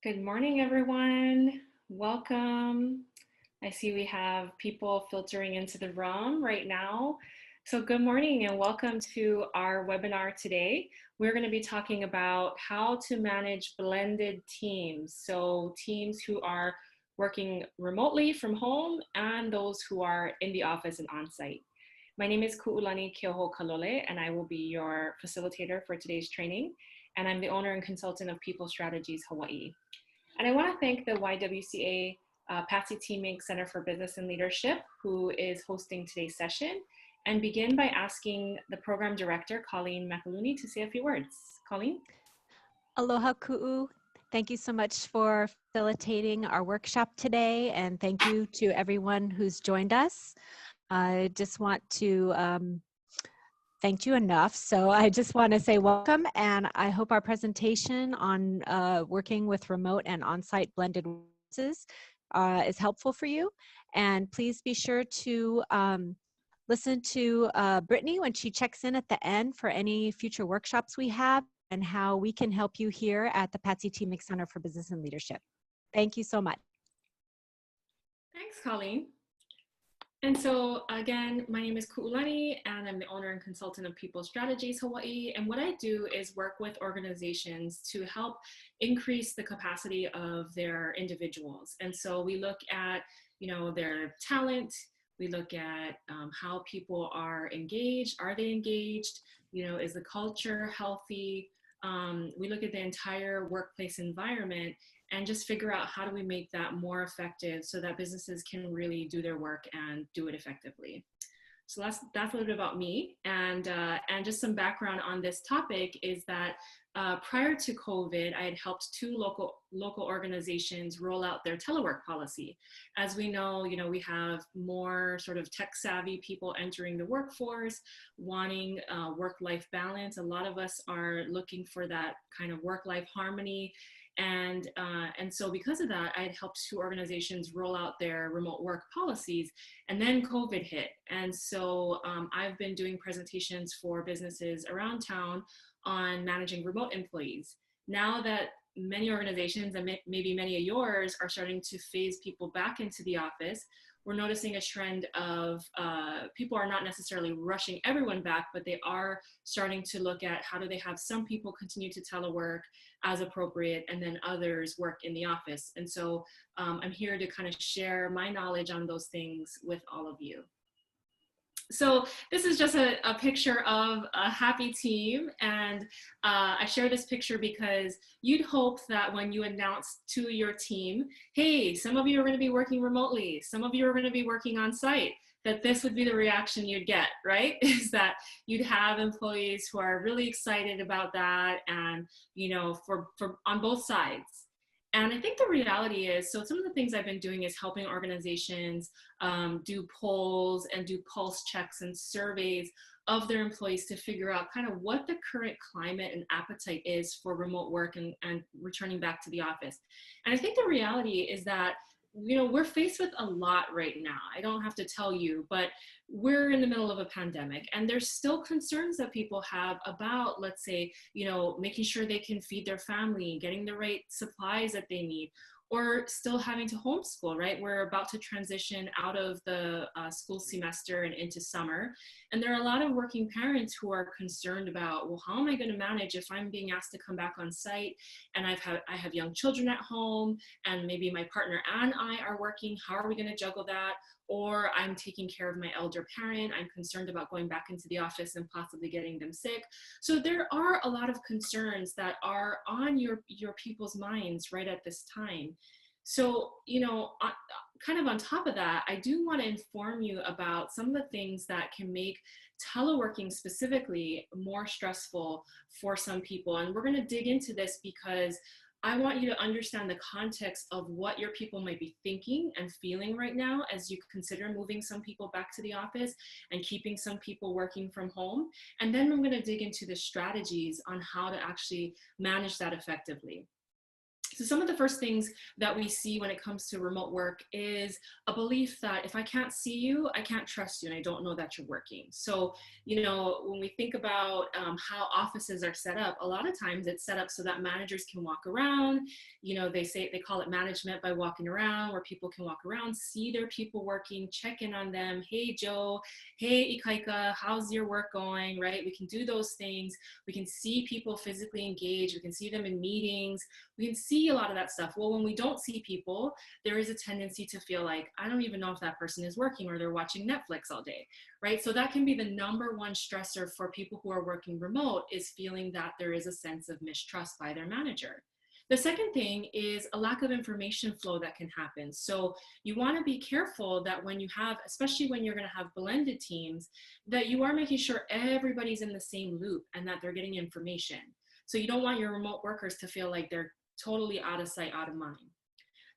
Good morning, everyone. Welcome. I see we have people filtering into the room right now. So, good morning and welcome to our webinar today. We're going to be talking about how to manage blended teams. So, teams who are working remotely from home and those who are in the office and on site. My name is Ku'ulani Kyoho Kalole, and I will be your facilitator for today's training. And I'm the owner and consultant of People Strategies Hawaii. And I want to thank the YWCA Patsy Teaming Center for Business and Leadership, who is hosting today's session, and begin by asking the program director, Colleen McAlooney, to say a few words. Colleen? Aloha ku'u. Thank you so much for facilitating our workshop today, and thank you to everyone who's joined us. I just want to thank you enough. So I just want to say welcome, and I hope our presentation on working with remote and on-site blended workforces is helpful for you. And please be sure to listen to Brittany when she checks in at the end for any future workshops we have and how we can help you here at the Patsy Teaming Center for Business and Leadership. Thank you so much. Thanks, Colleen. And so again, my name is Ku'ulani and I'm the owner and consultant of People Strategies Hawaii. And what I do is work with organizations to help increase the capacity of their individuals. And so we look at, their talent, we look at how people are engaged. Are they engaged? Is the culture healthy? We look at the entire workplace environment and just figure out how do we make that more effective so that businesses can really do their work and do it effectively. So that's a little bit about me, and just some background on this topic is that prior to COVID, I had helped two local organizations roll out their telework policy. As we know, we have more sort of tech savvy people entering the workforce, wanting work-life balance. A lot of us are looking for that kind of work-life harmony. And so because of that, I had helped two organizations roll out their remote work policies, and then COVID hit. And so I've been doing presentations for businesses around town on managing remote employees. Now that many organizations, and maybe many of yours, are starting to phase people back into the office, we're noticing a trend of people are not necessarily rushing everyone back, but they are starting to look at how do they have some people continue to telework as appropriate and then others work in the office. And so I'm here to kind of share my knowledge on those things with all of you. So this is just a picture of a happy team, and I share this picture because you'd hope that when you announce to your team, hey, some of you are going to be working remotely, some of you are going to be working on site, that this would be the reaction you'd get, right? Is that you'd have employees who are really excited about that, and for on both sides. And I think the reality is, so some of the things I've been doing is helping organizations do polls and do pulse checks and surveys of their employees to figure out kind of what the current climate and appetite is for remote work and returning back to the office. And I think the reality is that we're faced with a lot right now. I don't have to tell you, but we're in the middle of a pandemic, and there's still concerns that people have about, let's say, making sure they can feed their family, getting the right supplies that they need, or still having to homeschool, right? We're about to transition out of the school semester and into summer. And there are a lot of working parents who are concerned about, well, how am I going to manage if I'm being asked to come back on site and I have young children at home, and maybe my partner and I are working, how are we going to juggle that? Or I'm taking care of my elder parent, I'm concerned about going back into the office and possibly getting them sick. So there are a lot of concerns that are on your people's minds right at this time. So, kind of on top of that, I do want to inform you about some of the things that can make teleworking specifically more stressful for some people. And we're going to dig into this because I want you to understand the context of what your people might be thinking and feeling right now as you consider moving some people back to the office and keeping some people working from home. And then I'm going to dig into the strategies on how to actually manage that effectively. So some of the first things that we see when it comes to remote work is a belief that if I can't see you, I can't trust you, and I don't know that you're working. So, you know, when we think about how offices are set up, a lot of times it's set up so that managers can walk around. You know, they call it management by walking around, where people can walk around, see their people working, check in on them. Hey, Joe. Hey, Ikaika, how's your work going, right? We can do those things. We can see people physically engaged. We can see them in meetings. We can see a lot of that stuff. Well, when we don't see people, there is a tendency to feel like, I don't even know if that person is working, or they're watching Netflix all day, right? So that can be the number one stressor for people who are working remote, is feeling that there is a sense of mistrust by their manager. The second thing is a lack of information flow that can happen. So you want to be careful that when you have, especially when you're going to have blended teams, that you are making sure everybody's in the same loop and that they're getting information. So you don't want your remote workers to feel like they're totally out of sight, out of mind.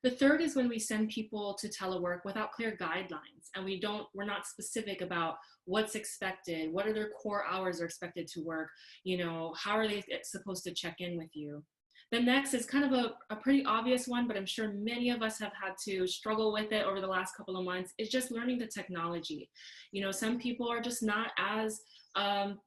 The third is when we send people to telework without clear guidelines, and we're not specific about what's expected, what are their core hours are expected to work, you know, how are they supposed to check in with you. The next is kind of a pretty obvious one, but I'm sure many of us have had to struggle with it over the last couple of months, is just learning the technology. You know, some people are just not as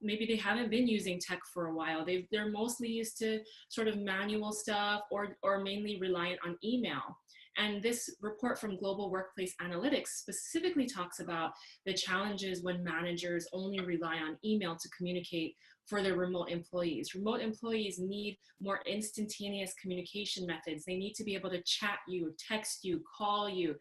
maybe they haven't been using tech for a while. They're mostly used to sort of manual stuff, or mainly reliant on email. And this report from Global Workplace Analytics specifically talks about the challenges when managers only rely on email to communicate for their remote employees. Remote employees need more instantaneous communication methods. They need to be able to chat you, text you, call you.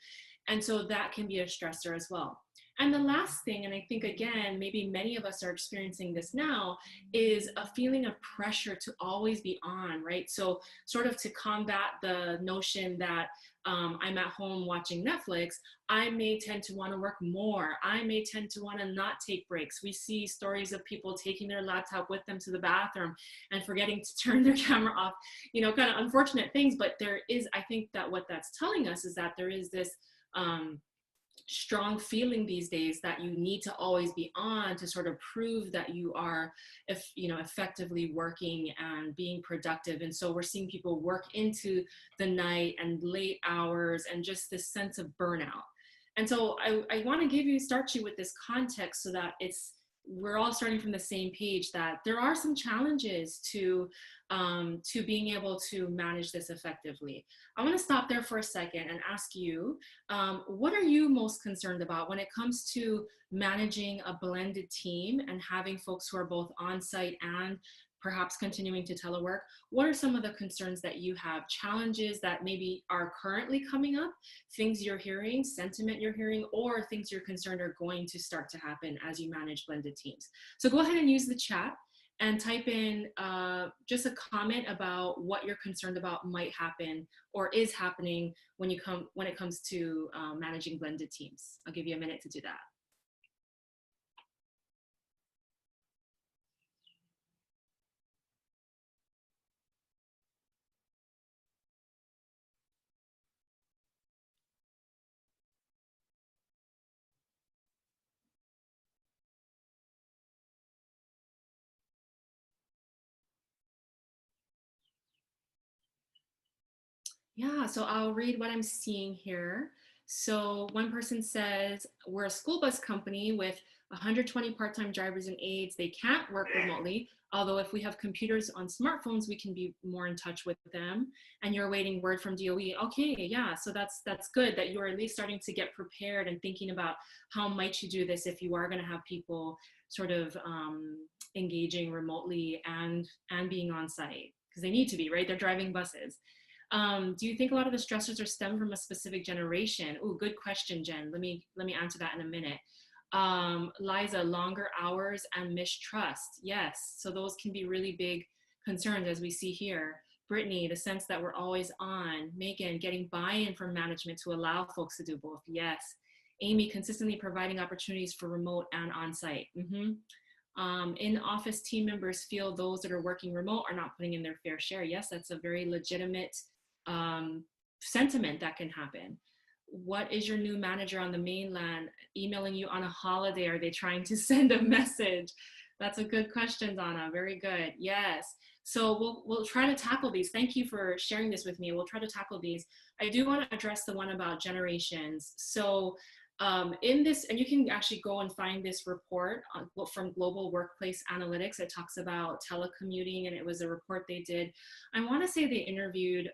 And so that can be a stressor as well. And the last thing, and I think again, maybe many of us are experiencing this now, is a feeling of pressure to always be on, right? So sort of to combat the notion that I'm at home watching Netflix, I may tend to want to work more. I may tend to want to not take breaks. We see stories of people taking their laptop with them to the bathroom and forgetting to turn their camera off, you know, kind of unfortunate things. But there is, I think that what that's telling us is that there is this strong feeling these days that you need to always be on to sort of prove that you are, if you know, effectively working and being productive. And so we're seeing people work into the night and late hours, and just this sense of burnout. And so I want to start you with this context so that we're all starting from the same page, that there are some challenges to being able to manage this effectively. I want to stop there for a second and ask you, what are you most concerned about when it comes to managing a blended team and having folks who are both on-site and perhaps continuing to telework? What are some of the concerns that you have, challenges that maybe are currently coming up, things you're hearing, sentiment you're hearing, or things you're concerned are going to start to happen as you manage blended teams? So go ahead and use the chat and type in just a comment about what you're concerned about might happen or is happening when it comes to managing blended teams. I'll give you a minute to do that. Yeah, so I'll read what I'm seeing here. So one person says, we're a school bus company with 120 part-time drivers and aides. They can't work remotely, although if we have computers on smartphones, we can be more in touch with them. And you're awaiting word from DOE. Okay, yeah, so that's good that you're at least starting to get prepared and thinking about how might you do this if you are gonna have people sort of engaging remotely and being on site, because they need to be, right? They're driving buses. Do you think a lot of the stressors are stem from a specific generation? Oh, good question, Jen. Let me answer that in a minute. Liza, longer hours and mistrust. Yes, so those can be really big concerns, as we see here. Brittany, the sense that we're always on. Megan, getting buy-in from management to allow folks to do both. Yes. Amy, consistently providing opportunities for remote and on-site. In-office team members feel those that are working remote are not putting in their fair share. Yes, that's a very legitimate sentiment that can happen. What is your new manager on the mainland emailing you on a holiday? Are they trying to send a message? That's a good question, Donna. Very good. Yes. So we'll try to tackle these. Thank you for sharing this with me. We'll try to tackle these. I do want to address the one about generations. So in this, and you can actually go and find this report on, from Global Workplace Analytics. It talks about telecommuting, and it was a report they did. I want to say they interviewed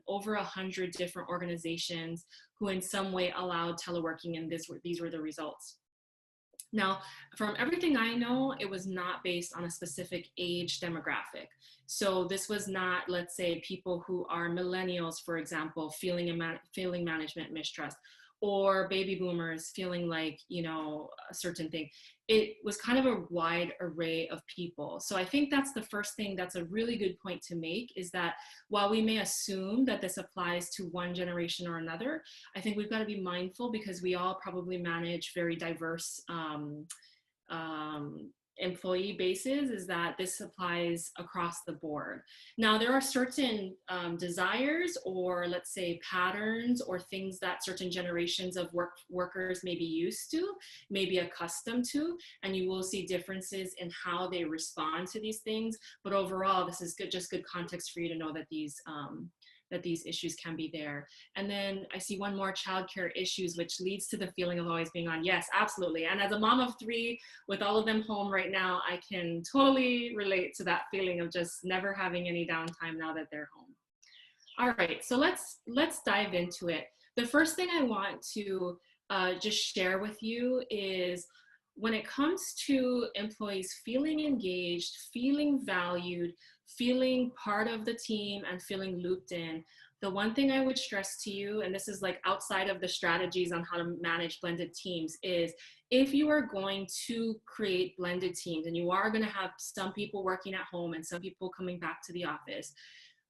over 100 different organizations who in some way allowed teleworking, and these were the results. Now, from everything I know, it was not based on a specific age demographic. So this was not, let's say, people who are millennials, for example, feeling management mistrust, or baby boomers feeling like, you know, a certain thing. It was kind of a wide array of people. So I think that's the first thing that's a really good point to make, is that while we may assume that this applies to one generation or another, I think we've got to be mindful, because we all probably manage very diverse employee bases, is that this applies across the board. Now, there are certain desires, or let's say patterns, or things that certain generations of workers may be used to, may be accustomed to, and you will see differences in how they respond to these things. But overall, this is good, just good context for you to know that these issues can be there. And then I see one more, childcare issues, which leads to the feeling of always being on. Yes, absolutely. And as a mom of 3, with all of them home right now, I can totally relate to that feeling of just never having any downtime now that they're home. All right, so let's dive into it. The first thing I want to just share with you is, when it comes to employees feeling engaged, feeling valued, feeling part of the team, and feeling looped in, the one thing I would stress to you, and this is like outside of the strategies on how to manage blended teams, is if you are going to create blended teams and you are going to have some people working at home and some people coming back to the office,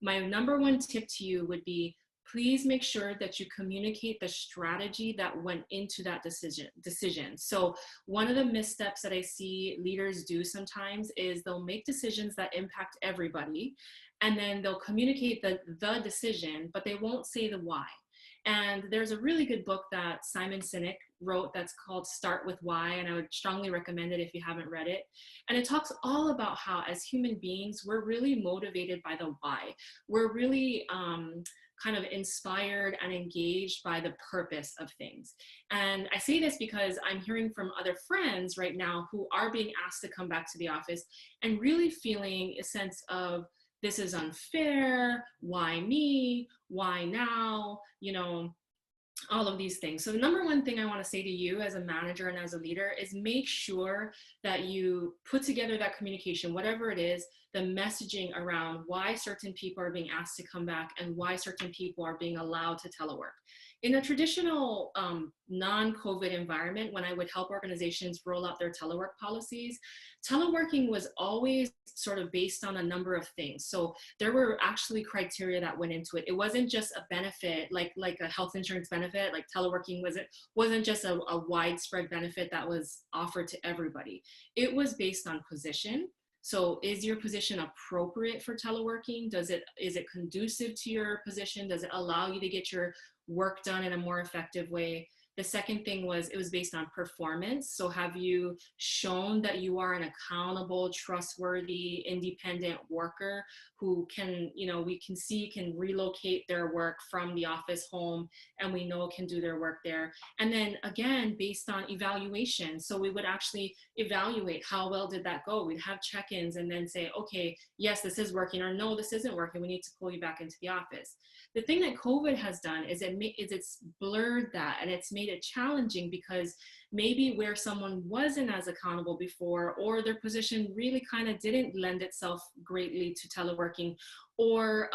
my number one tip to you would be, please make sure that you communicate the strategy that went into that decision. So one of the missteps that I see leaders do sometimes is they'll make decisions that impact everybody, and then they'll communicate the decision, but they won't say the why. And there's a really good book that Simon Sinek wrote that's called Start With Why, and I would strongly recommend it if you haven't read it. And it talks all about how, as human beings, we're really motivated by the why. We're really kind of inspired and engaged by the purpose of things. And I say this because I'm hearing from other friends right now who are being asked to come back to the office and really feeling a sense of, this is unfair, why me, why now, you know, all of these things. So the number one thing I want to say to you as a manager and as a leader is, make sure that you put together that communication, whatever it is, the messaging around why certain people are being asked to come back and why certain people are being allowed to telework. In a traditional non-COVID environment, when I would help organizations roll out their telework policies, teleworking was always sort of based on a number of things. So there were actually criteria that went into it. It wasn't just a benefit, like a health insurance benefit, like teleworking wasn't just a widespread benefit that was offered to everybody. It was based on position. So is your position appropriate for teleworking? Is it conducive to your position? Does it allow you to get your work done in a more effective way? The second thing was, it was based on performance. So have you shown that you are an accountable, trustworthy, independent worker who can, you know, we can see can relocate their work from the office home, and we know can do their work there. And then again, based on evaluation. So we would actually evaluate, how well did that go? We'd have check-ins and then say, okay, yes, this is working, or no, this isn't working. We need to pull you back into the office. The thing that COVID has done is it's blurred that, and it's made it challenging, because maybe where someone wasn't as accountable before, or their position really kind of didn't lend itself greatly to teleworking, or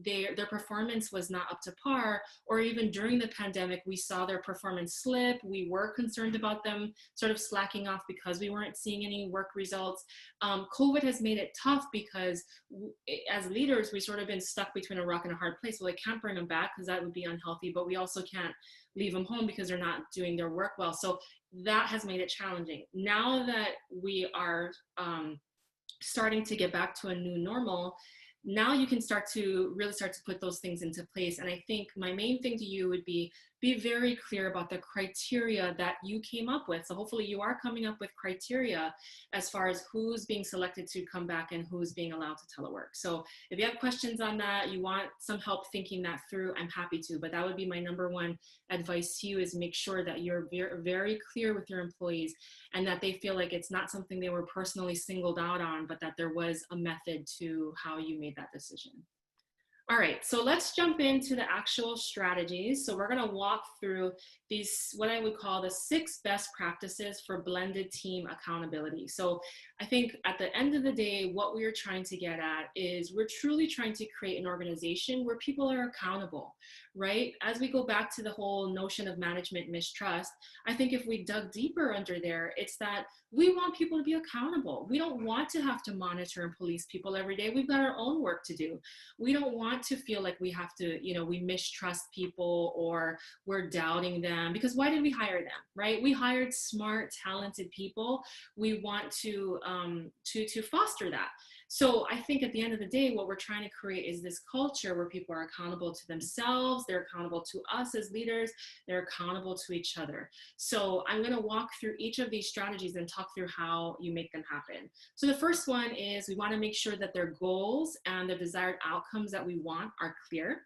their performance was not up to par, or even during the pandemic, we saw their performance slip. We were concerned about them sort of slacking off because we weren't seeing any work results. COVID has made it tough, because as leaders, we sort of been stuck between a rock and a hard place. Well, I can't bring them back because that would be unhealthy, but we also can't leave them home because they're not doing their work well. So that has made it challenging. Now that we are starting to get back to a new normal, now you can really start to put those things into place. And I think my main thing to you would be very clear about the criteria that you came up with. So hopefully you are coming up with criteria as far as who's being selected to come back and who's being allowed to telework. So if you have questions on that, you want some help thinking that through, I'm happy to, but that would be my number one advice to you, is make sure that you're very clear with your employees and that they feel like it's not something they were personally singled out on, but that there was a method to how you made that decision. All right, so let's jump into the actual strategies. So we're gonna walk through these, what I would call the 6 best practices for blended team accountability. So I think at the end of the day, what we're trying to get at is we're truly trying to create an organization where people are accountable, right? As we go back to the whole notion of management mistrust, I think if we dug deeper under there, it's that we want people to be accountable. We don't want to have to monitor and police people every day. We've got our own work to do. We don't want to feel like we have to, we mistrust people or we're doubting them, because why did we hire them, right? We hired smart, talented people. We want to foster that. So I think at the end of the day, what we're trying to create is this culture where people are accountable to themselves, they're accountable to us as leaders, they're accountable to each other. So I'm going to walk through each of these strategies and talk through how you make them happen. So the first one is we want to make sure that their goals and the desired outcomes that we want are clear.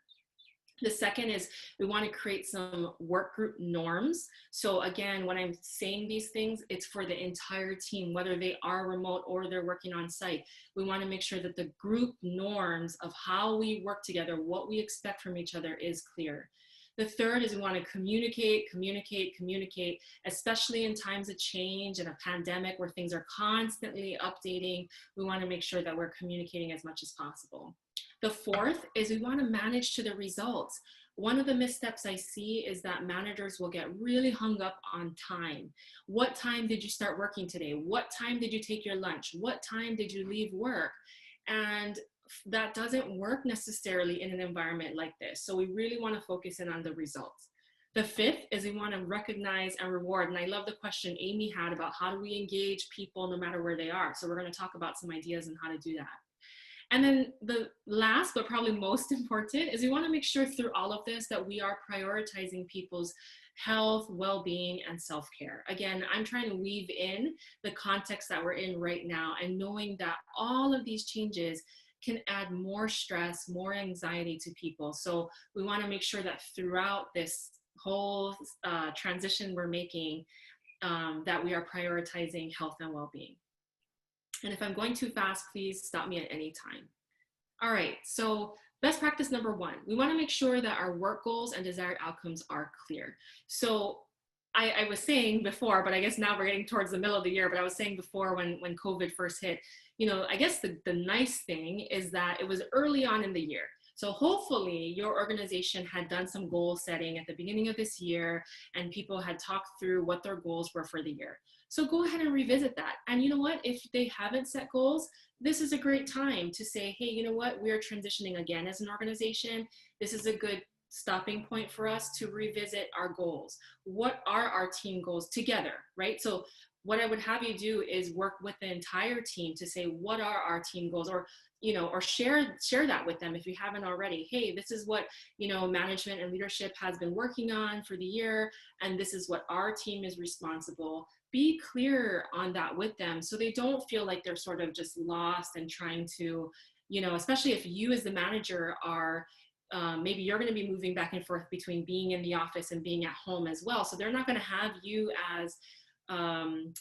The second is we want to create some work group norms. So again, when I'm saying these things, it's for the entire team, whether they are remote or they're working on site. We want to make sure that the group norms of how we work together, what we expect from each other, is clear. The third is we want to communicate, especially in times of change and a pandemic where things are constantly updating. We want to make sure that we're communicating as much as possible. The fourth is we want to manage to the results. One of the missteps I see is that managers will get really hung up on time. What time did you start working today? What time did you take your lunch? What time did you leave work? And that doesn't work necessarily in an environment like this. So we really want to focus in on the results. The fifth is we want to recognize and reward. And I love the question Amy had about how do we engage people no matter where they are. So we're going to talk about some ideas on how to do that. And then the last, but probably most important, is we want to make sure through all of this that we are prioritizing people's health, well-being, and self-care. Again, I'm trying to weave in the context that we're in right now and knowing that all of these changes can add more stress, more anxiety to people. So we want to make sure that throughout this whole transition we're making, that we are prioritizing health and well-being. And if I'm going too fast, please stop me at any time. All right, so best practice number 1, we want to make sure that our work goals and desired outcomes are clear. So I was saying before, but I guess now we're getting towards the middle of the year, but I was saying before when COVID first hit, I guess the nice thing is that it was early on in the year. So hopefully your organization had done some goal setting at the beginning of this year and people had talked through what their goals were for the year. So go ahead and revisit that. And you know what, if they haven't set goals, this is a great time to say, hey, you know what, we're transitioning again as an organization. This is a good stopping point for us to revisit our goals. What are our team goals together, right? So what I would have you do is work with the entire team to say, what are our team goals? Or share that with them if you haven't already. Hey, this is what, management and leadership has been working on for the year, and this is what our team is responsible. Be clear on that with them so they don't feel like they're sort of just lost and trying to, especially if you as the manager are, maybe you're going to be moving back and forth between being in the office and being at home as well. So they're not going to have you as,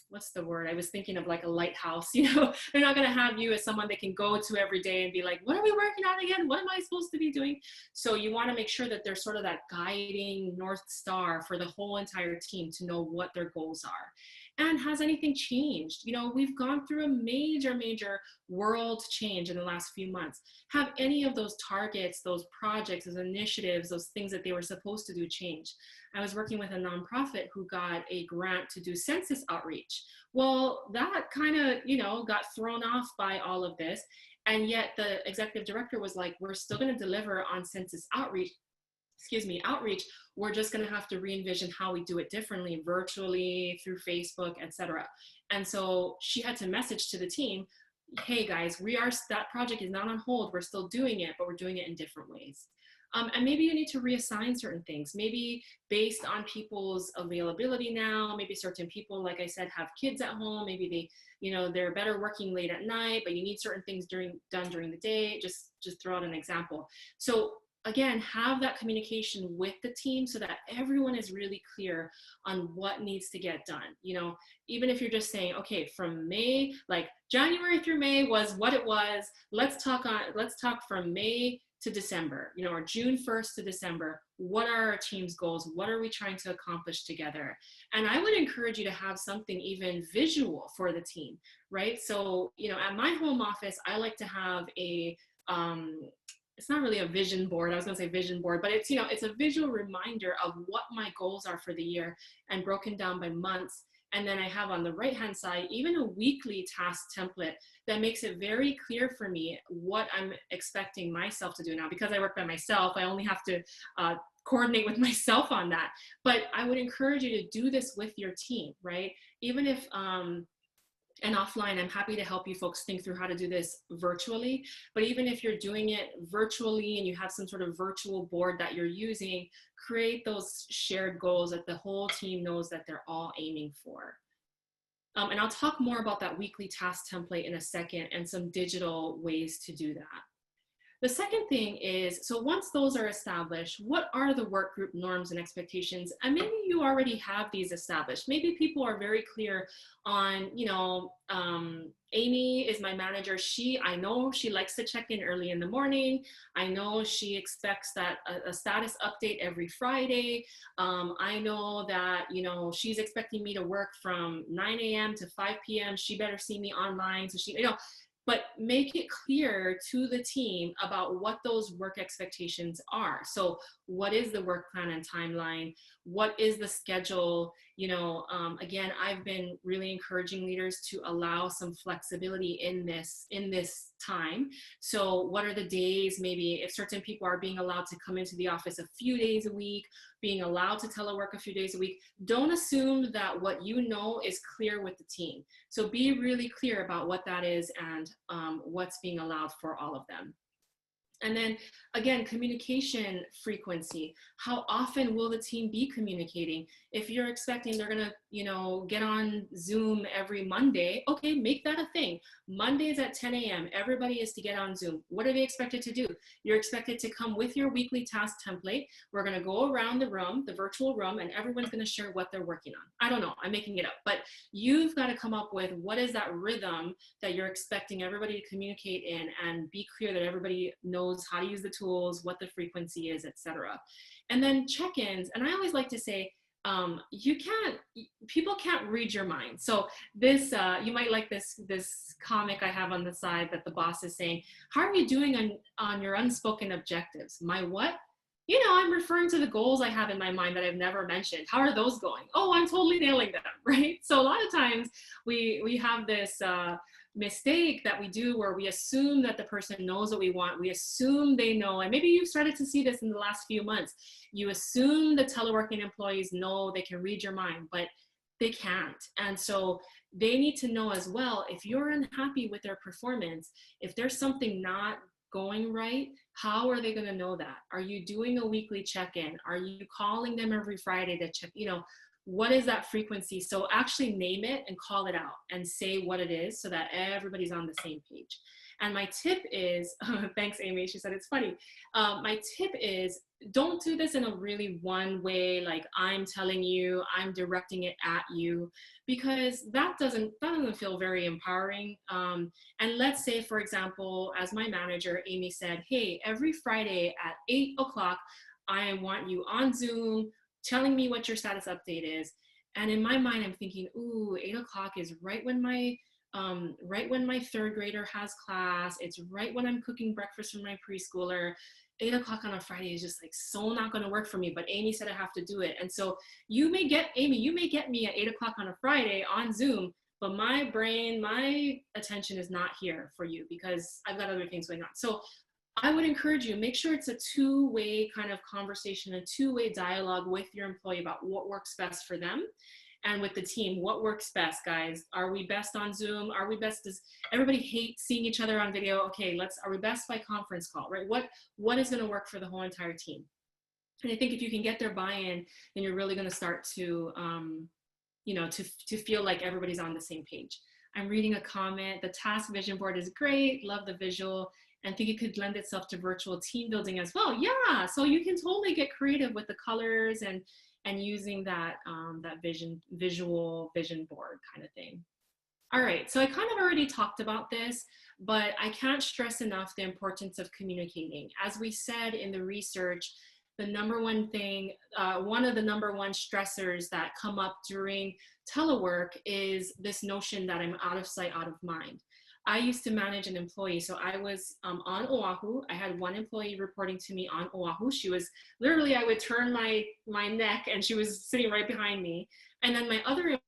what's the word? I was thinking of like a lighthouse, they're not going to have you as someone they can go to every day and be like, what are we working on again? What am I supposed to be doing? So you want to make sure that there's sort of that guiding North Star for the whole entire team to know what their goals are. And has anything changed? We've gone through a major world change in the last few months. Have any of those targets, those projects, those initiatives, those things that they were supposed to do changed? I was working with a nonprofit who got a grant to do census outreach. Well, that kind of, got thrown off by all of this. And yet the executive director was like, we're still going to deliver on census outreach. We're just going to have to re-envision how we do it differently, virtually, through Facebook, etc. And so she had to message to the team, hey guys, that project is not on hold. We're still doing it, but we're doing it in different ways. And maybe you need to reassign certain things, maybe based on people's availability now. Maybe certain people, like I said, have kids at home. Maybe they're better working late at night, but you need certain things done during the day. Just throw out an example. So again, have that communication with the team so that everyone is really clear on what needs to get done. Even if you're just saying, okay, from May, like January through May was what it was. Let's talk from May to December, or June 1st to December. What are our team's goals? What are we trying to accomplish together? And I would encourage you to have something even visual for the team, right? So, at my home office, I like to have it's not really a vision board. I was going to say vision board, but it's a visual reminder of what my goals are for the year and broken down by months. And then I have on the right-hand side, even a weekly task template that makes it very clear for me what I'm expecting myself to do now. Because I work by myself, I only have to coordinate with myself on that. But I would encourage you to do this with your team, right? Even if, and offline, I'm happy to help you folks think through how to do this virtually. But even if you're doing it virtually and you have some sort of virtual board that you're using, create those shared goals that the whole team knows that they're all aiming for. And I'll talk more about that weekly task template in a second and some digital ways to do that. The second thing is, so once those are established, what are the work group norms and expectations? And maybe you already have these established. Maybe people are very clear on, Amy is my manager. I know she likes to check in early in the morning. I know she expects that a status update every Friday. I know that, she's expecting me to work from 9 a.m. to 5 p.m. She better see me online. So but make it clear to the team about what those work expectations are. So what is the work plan and timeline? What is the schedule? Again, I've been really encouraging leaders to allow some flexibility in this time. So what are the days, maybe if certain people are being allowed to come into the office a few days a week, being allowed to telework a few days a week, don't assume that what you know is clear with the team. So be really clear about what that is and what's being allowed for all of them. And then again, communication frequency. How often will the team be communicating? If you're expecting they're gonna, get on Zoom every Monday, okay, make that a thing. Mondays at 10 a.m., everybody is to get on Zoom. What are they expected to do? You're expected to come with your weekly task template. We're gonna go around the room, the virtual room, and everyone's gonna share what they're working on. I don't know, I'm making it up, but you've gotta come up with what is that rhythm that you're expecting everybody to communicate in, and be clear that everybody knows how to use the tools, what the frequency is, etc. And then check-ins, and I always like to say, people can't read your mind. So this, you might like this comic I have on the side that the boss is saying, how are you doing on your unspoken objectives? My what? I'm referring to the goals I have in my mind that I've never mentioned. How are those going? Oh, I'm totally nailing them, right? So a lot of times we have this mistake that we do where we assume that the person knows what we want. We assume they know, and maybe you've started to see this in the last few months. You assume the teleworking employees know they can read your mind, but they can't. And so they need to know as well, if you're unhappy with their performance, if there's something not going right, how are they going to know that? Are you doing a weekly check-in? Are you calling them every Friday to check, what is that frequency? So actually name it and call it out and say what it is so that everybody's on the same page. And my tip is, thanks Amy, she said it's funny. My tip is, don't do this in a really one way, like I'm telling you, I'm directing it at you, because that doesn't feel very empowering. And let's say, for example, as my manager, Amy said, hey, every Friday at 8 o'clock, I want you on Zoom telling me what your status update is. And in my mind, I'm thinking, ooh, 8 o'clock is right when my third grader has class. It's right when I'm cooking breakfast for my preschooler. 8 o'clock on a Friday is just like so not going to work for me, but Amy said I have to do it. And so you may get me at 8 o'clock on a Friday on Zoom, but my brain, my attention is not here for you because I've got other things going on. So I would encourage you, make sure it's a two-way kind of conversation, a two-way dialogue with your employee about what works best for them. and with the team, what works best, guys? Are we best on Zoom? Are we best? Does everybody hate seeing each other on video? Okay, are we best by conference call, right? What is going to work for the whole entire team? And I think if you can get their buy-in, then you're really going to start to, to feel like everybody's on the same page. I'm reading a comment. The task vision board is great. Love the visual, and think it could lend itself to virtual team building as well. Yeah, so you can totally get creative with the colors and using that visual vision board kind of thing. All right, so I kind of already talked about this, but I can't stress enough the importance of communicating. As we said in the research, the number one thing, one of the number one stressors that come up during telework is this notion that I'm out of sight, out of mind. I used to manage an employee. So I was on Oahu. I had one employee reporting to me on Oahu. She was literally, I would turn my neck and she was sitting right behind me. And then my other,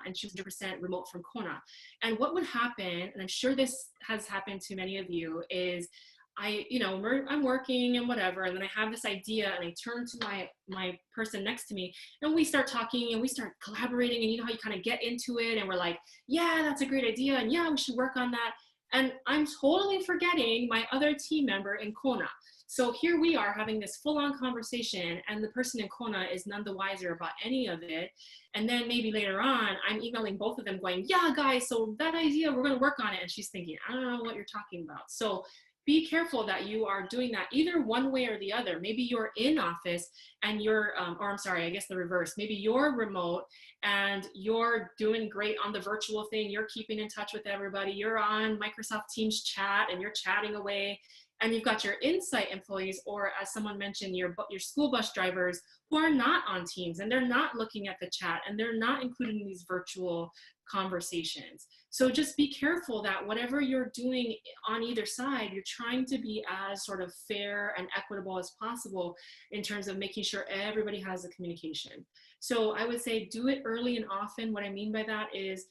and she was 100% remote from Kona. And what would happen, and I'm sure this has happened to many of you, is I'm working and whatever, and then I have this idea and I turn to my person next to me and we start talking and we start collaborating, and you know how you kind of get into it and we're like, yeah, that's a great idea, and yeah, we should work on that. And I'm totally forgetting my other team member in Kona. So here we are having this full-on conversation and the person in Kona is none the wiser about any of it. And then maybe later on, I'm emailing both of them going, yeah, guys, so that idea, we're going to work on it. And she's thinking, I don't know what you're talking about. So be careful that you are doing that either one way or the other. Maybe you're in office and you're, or I'm sorry, I guess the reverse. Maybe you're remote and you're doing great on the virtual thing. You're keeping in touch with everybody. You're on Microsoft Teams chat and you're chatting away. And you've got your Insight employees, or as someone mentioned, your school bus drivers who are not on Teams and they're not looking at the chat and they're not included in these virtual conversations. So just be careful that whatever you're doing on either side, you're trying to be as sort of fair and equitable as possible in terms of making sure everybody has the communication. So I would say do it early and often. What I mean by that is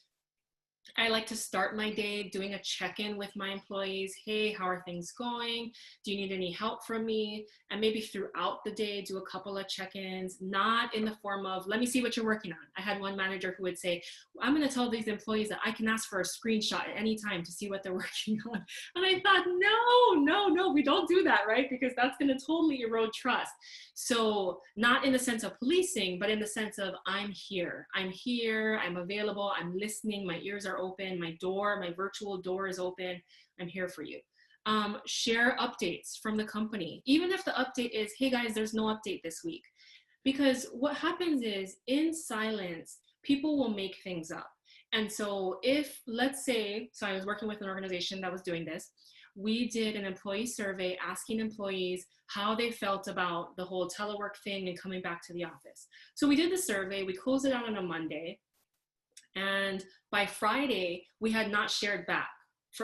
I like to start my day doing a check-in with my employees. Hey, how are things going? Do you need any help from me? And maybe throughout the day, do a couple of check-ins, not in the form of, let me see what you're working on. I had one manager who would say, I'm going to tell these employees that I can ask for a screenshot at any time to see what they're working on. And I thought, no, we don't do that, right? Because that's going to totally erode trust. So not in the sense of policing, but in the sense of I'm here, I'm available, I'm listening, my ears are open, my virtual door is open, I'm here for you. Share updates from the company, even if the update is, hey guys, there's no update this week. Because what happens is in silence, people will make things up. And so if, let's say, so I was working with an organization that was doing this, we did an employee survey asking employees how they felt about the whole telework thing and coming back to the office. So we did the survey, we closed it out on a Monday, and by Friday, we had not shared back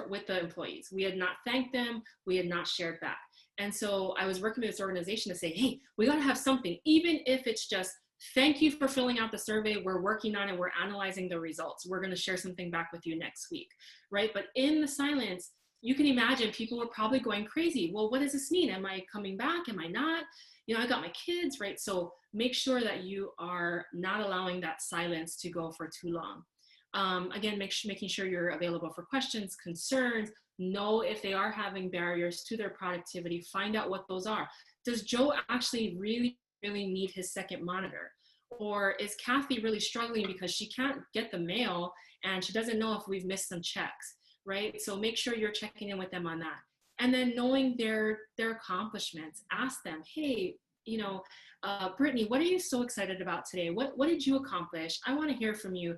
with the employees. We had not thanked them, we had not shared back. And so I was working with this organization to say, hey, we gotta have something, even if it's just, thank you for filling out the survey, we're working on it, we're analyzing the results, we're gonna share something back with you next week, right? But in the silence, you can imagine people were probably going crazy. Well, what does this mean? Am I coming back? Am I not? You know, I got my kids, right? So make sure that you are not allowing that silence to go for too long. Again, making sure you're available for questions, concerns, know if they are having barriers to their productivity, find out what those are. Does Joe actually really need his second monitor? Or is Kathy really struggling because she can't get the mail and she doesn't know if we've missed some checks? Right? So make sure you're checking in with them on that. And then knowing their accomplishments, ask them, hey, Brittany, what are you so excited about today? What did you accomplish? I want to hear from you.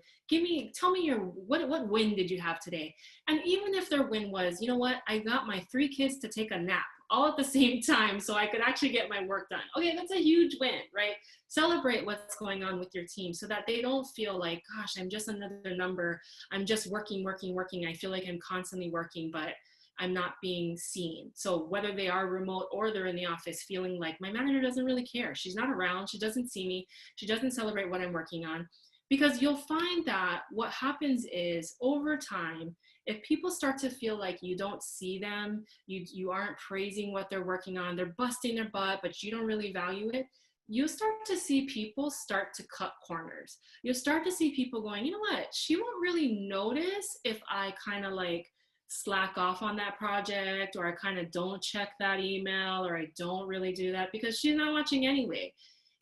Tell me what win did you have today? And even if their win was, you know what, I got my 3 kids to take a nap all at the same time so I could actually get my work done. Okay, that's a huge win, right? Celebrate what's going on with your team so that they don't feel like, gosh, I'm just another number. I'm just working. I feel like I'm constantly working, but I'm not being seen. So whether they are remote or they're in the office feeling like my manager doesn't really care. She's not around. She doesn't see me. She doesn't celebrate what I'm working on. Because you'll find that what happens is over time, if people start to feel like you don't see them, you aren't praising what they're working on, they're busting their butt, but you don't really value it, you start to see people start to cut corners. You'll start to see people going, you know what, she won't really notice if I kind of like slack off on that project, or I kind of don't check that email, or I don't really do that because she's not watching anyway.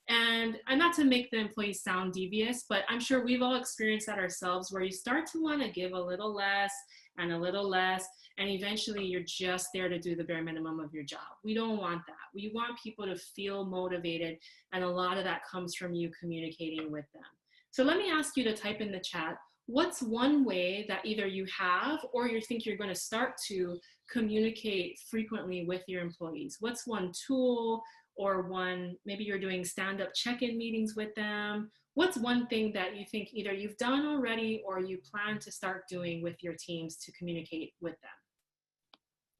And I'm not to make the employees sound devious, but I'm sure we've all experienced that ourselves, where you start to want to give a little less and a little less, and eventually you're just there to do the bare minimum of your job. We don't want that. We want people to feel motivated, and a lot of that comes from you communicating with them. So let me ask you to type in the chat, what's one way that either you have or you think you're going to start to communicate frequently with your employees? What's one tool, or one, maybe you're doing stand-up check-in meetings with them? What's one thing that you think either you've done already or you plan to start doing with your teams to communicate with them?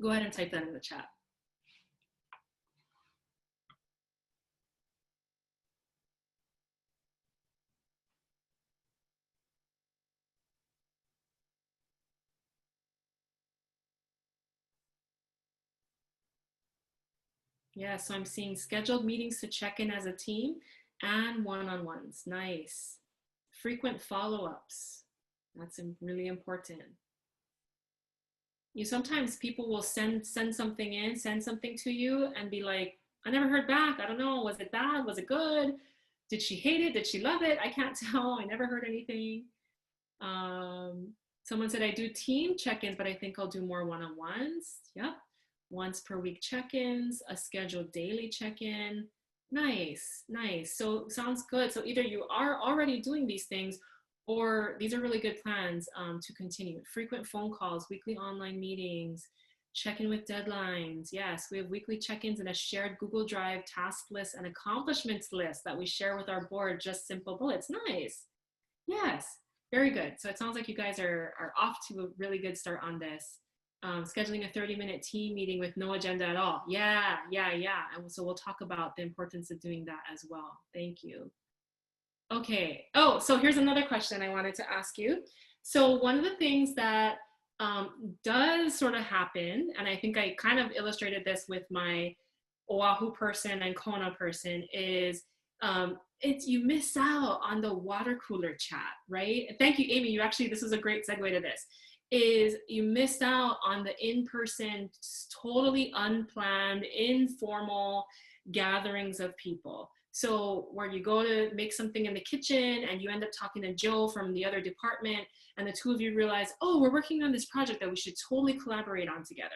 Go ahead and type that in the chat. Yeah, so I'm seeing scheduled meetings to check in as a team and one-on-ones. Nice. Frequent follow-ups. That's really important. You sometimes people will send something in, send something to you and be like, I never heard back. I don't know. Was it bad? Was it good? Did she hate it? Did she love it? I can't tell. I never heard anything. Someone said I do team check-ins, but I think I'll do more one-on-ones. Yep. Once per week check-ins, a scheduled daily check-in. Nice, nice. So sounds good. So either you are already doing these things, or these are really good plans to continue. Frequent phone calls, weekly online meetings, check-in with deadlines. Yes, we have weekly check-ins and a shared Google Drive task list and accomplishments list that we share with our board, just simple bullets. Nice. Yes, very good. So it sounds like you guys are off to a really good start on this. Scheduling a 30-minute team meeting with no agenda at all. Yeah. And so we'll talk about the importance of doing that as well. Thank you. Okay. Oh, so here's another question I wanted to ask you. So one of the things that does sort of happen, and I think I kind of illustrated this with my Oahu person and Kona person, is you miss out on the water cooler chat, right? Thank you, Amy. This is a great segue to this. Is you missed out on the in-person, totally unplanned, informal gatherings of people. So where you go to make something in the kitchen and you end up talking to Joe from the other department, and the two of you realize, oh, we're working on this project that we should totally collaborate on together.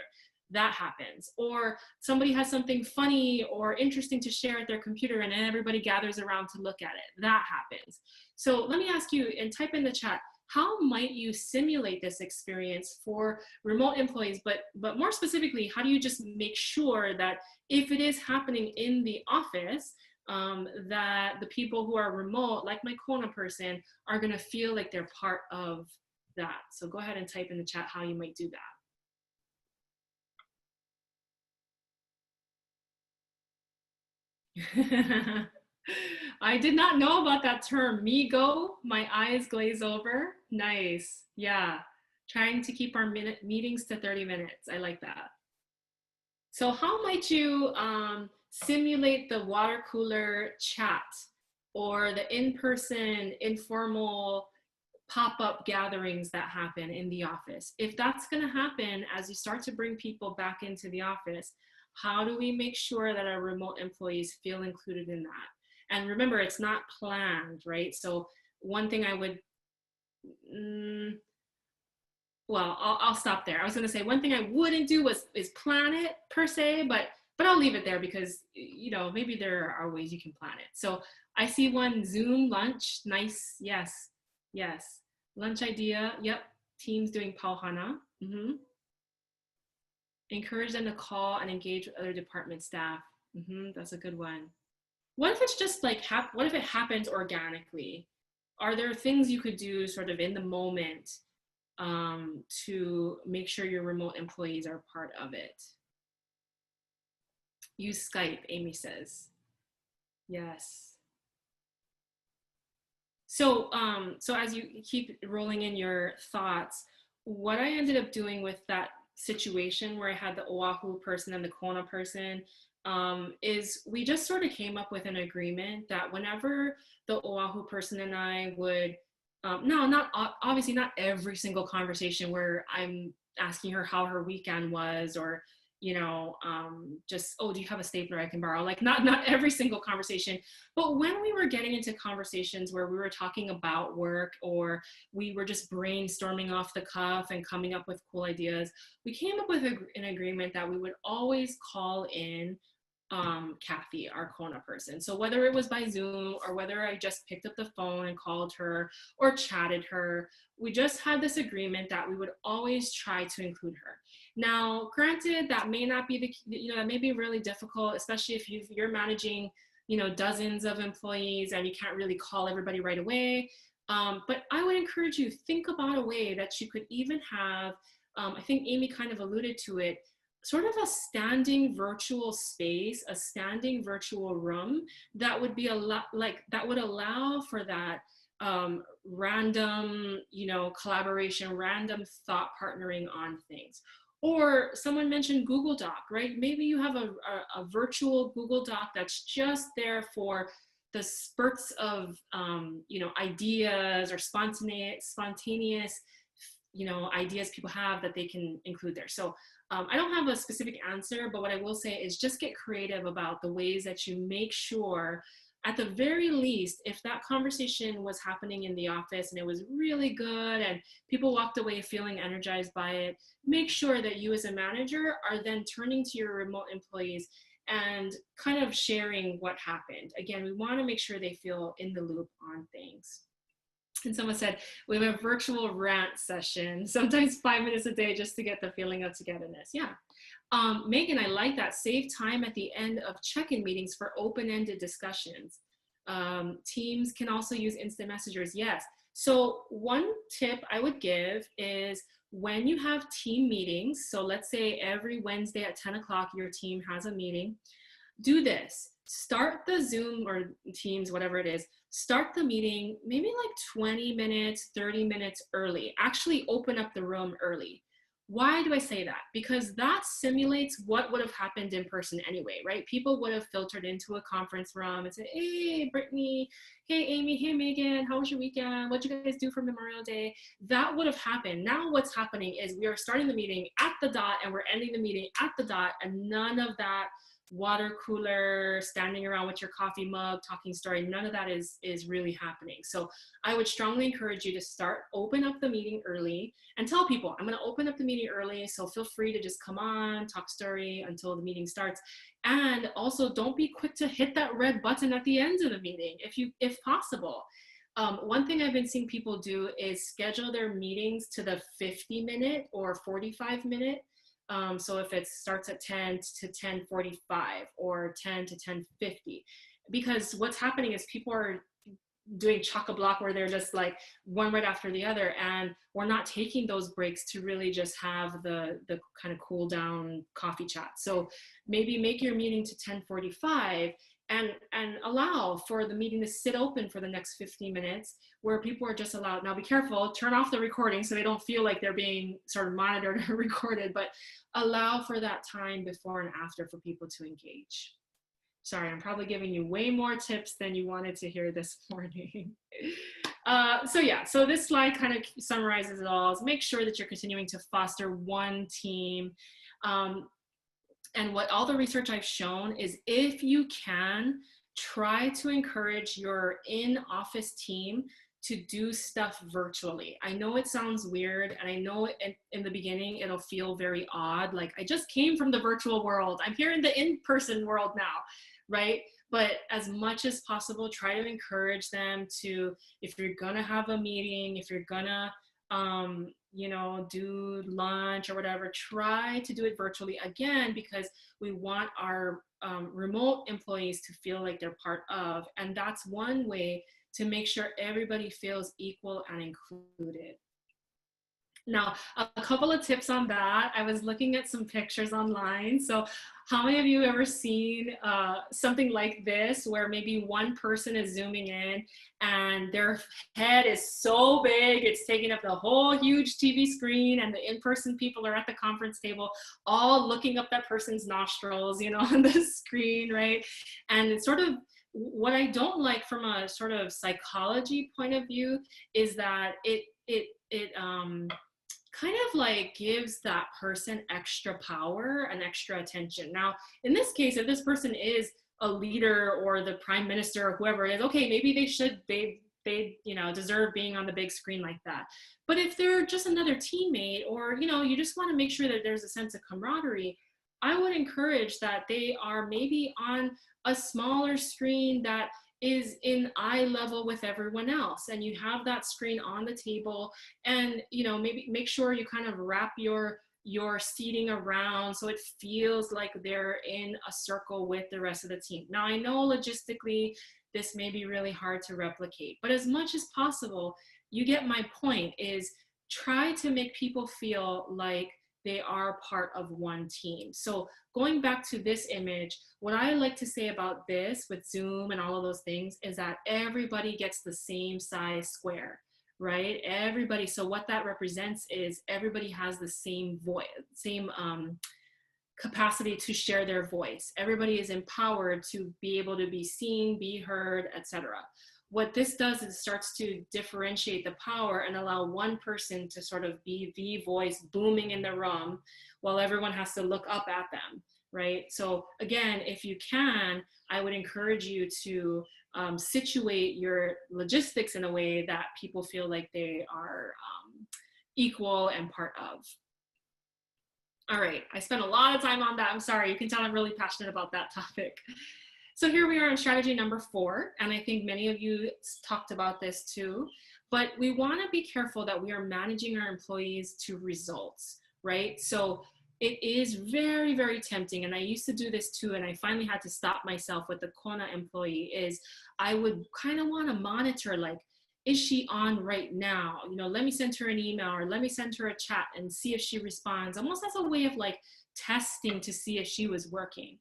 That happens. Or somebody has something funny or interesting to share at their computer and everybody gathers around to look at it. That happens. So let me ask you, and type in the chat, how might you simulate this experience for remote employees, but more specifically, how do you just make sure that if it is happening in the office, that the people who are remote, like my Kona person, are gonna feel like they're part of that? So go ahead and type in the chat how you might do that. I did not know about that term, Migo. My eyes glaze over. Nice. Yeah. Trying to keep our meetings to 30 minutes. I like that. So how might you simulate the water cooler chat or the in-person informal pop-up gatherings that happen in the office? If that's going to happen as you start to bring people back into the office, how do we make sure that our remote employees feel included in that? And remember, it's not planned, right? So one thing I would, well, I'll stop there. I was going to say one thing I wouldn't do is plan it per se, but I'll leave it there because, you know, maybe there are ways you can plan it. So I see one Zoom lunch. Nice. Yes. Yes. Lunch idea. Yep. Teams doing pauhana. Encourage them to call and engage with other department staff. That's a good one. What if it's just like, what if it happens organically? Are there things you could do sort of in the moment to make sure your remote employees are part of it? Use Skype, Amy says. Yes. So, so as you keep rolling in your thoughts, what I ended up doing with that situation where I had the Oahu person and the Kona person, is we just sort of came up with an agreement that whenever the Oahu person and I would, no, not obviously not every single conversation where I'm asking her how her weekend was, or just, oh, do you have a stapler I can borrow? Like, not every single conversation, but when we were getting into conversations where we were talking about work, or we were just brainstorming off the cuff and coming up with cool ideas, we came up with an agreement that we would always call in Kathy, our Kona person. So whether it was by Zoom or whether I just picked up the phone and called her or chatted her, we just had this agreement that we would always try to include her. Now, granted, that may not be that may be really difficult, especially if you're managing, dozens of employees and you can't really call everybody right away. But I would encourage you, think about a way that you could even have, I think Amy kind of alluded to it, sort of a standing virtual space, a standing virtual room that would be that would allow for that random, collaboration, random thought partnering on things. Or someone mentioned Google Doc, right? Maybe you have a virtual Google Doc that's just there for the spurts of, ideas or spontaneous, ideas people have that they can include there. So I don't have a specific answer, but what I will say is just get creative about the ways that you make sure, at the very least, if that conversation was happening in the office and it was really good and people walked away feeling energized by it, make sure that you as a manager are then turning to your remote employees and kind of sharing what happened. Again, we want to make sure they feel in the loop on things. And someone said, we have a virtual rant session, sometimes 5 minutes a day, just to get the feeling of togetherness. Yeah. Megan, I like that. Save time at the end of check-in meetings for open-ended discussions. Teams can also use instant messengers. Yes. So one tip I would give is when you have team meetings, so let's say every Wednesday at 10 o'clock, your team has a meeting, do this. Start the Zoom or Teams, whatever it is, start the meeting maybe like 20 minutes, 30 minutes early. Actually open up the room early. Why do I say that? Because that simulates what would have happened in person anyway, right? People would have filtered into a conference room and said, hey, Brittany, hey, Amy, hey, Megan, how was your weekend? What'd you guys do for Memorial Day? That would have happened. Now what's happening is we are starting the meeting at the dot and we're ending the meeting at the dot, and none of that water cooler, standing around with your coffee mug, talking story, none of that is really happening. So I would strongly encourage you to open up the meeting early and tell people, I'm going to open up the meeting early, so feel free to just come on, talk story until the meeting starts. And also don't be quick to hit that red button at the end of the meeting if possible. One thing I've been seeing people do is schedule their meetings to the 50-minute or 45-minute. So if it starts at 10 to 10:45 or 10 to 10:50, because what's happening is people are doing chock-a-block where they're just like one right after the other, and we're not taking those breaks to really just have the kind of cool down coffee chat. So maybe make your meeting to 10:45 and allow for the meeting to sit open for the next 15 minutes where people are just allowed. Now be careful, turn off the recording so they don't feel like they're being sort of monitored or recorded, but allow for that time before and after for people to engage. Sorry, I'm probably giving you way more tips than you wanted to hear this morning. So this slide kind of summarizes it all. Make sure that you're continuing to foster one team. And what all the research I've shown is, if you can, try to encourage your in-office team to do stuff virtually. I know it sounds weird, and I know in the beginning it'll feel very odd. Like, I just came from the virtual world. I'm here in the in-person world now, right? But as much as possible, try to encourage them to, if you're gonna have a meeting, if you're gonna do lunch or whatever, try to do it virtually, again, because we want our remote employees to feel like they're part of, and that's one way to make sure everybody feels equal and included. Now, a couple of tips on that. I was looking at some pictures online. So, how many of you ever seen something like this where maybe one person is zooming in and their head is so big, it's taking up the whole huge TV screen, and the in person people are at the conference table all looking up that person's nostrils, you know, on the screen, right? And it's sort of what I don't like from a sort of psychology point of view is that it kind of like gives that person extra power and extra attention. Now, in this case, if this person is a leader or the prime minister or whoever it is, okay, maybe they you know deserve being on the big screen like that. But if they're just another teammate, or you know, you just want to make sure that there's a sense of camaraderie, I would encourage that they are maybe on a smaller screen that is in eye level with everyone else, and you have that screen on the table, and you know, maybe make sure you kind of wrap your seating around so it feels like they're in a circle with the rest of the team. Now, I know logistically this may be really hard to replicate, but as much as possible, you get my point, is try to make people feel like they are part of one team. So going back to this image, what I like to say about this with Zoom and all of those things is that everybody gets the same size square, right? Everybody. So what that represents is everybody has the same voice, same capacity to share their voice. Everybody is empowered to be able to be seen, be heard, etc. What this does is starts to differentiate the power and allow one person to sort of be the voice booming in the room while everyone has to look up at them, right? So again, if you can, I would encourage you to situate your logistics in a way that people feel like they are equal and part of. All right, I spent a lot of time on that. I'm sorry, you can tell I'm really passionate about that topic. So here we are on strategy number 4, and I think many of you talked about this too, but we want to be careful that we are managing our employees to results, right? So it is very, very tempting, and I used to do this too, and I finally had to stop myself with the Kona employee, is I would kind of want to monitor, like, is she on right now? You know, let me send her an email or let me send her a chat and see if she responds, almost as a way of like testing to see if she was working.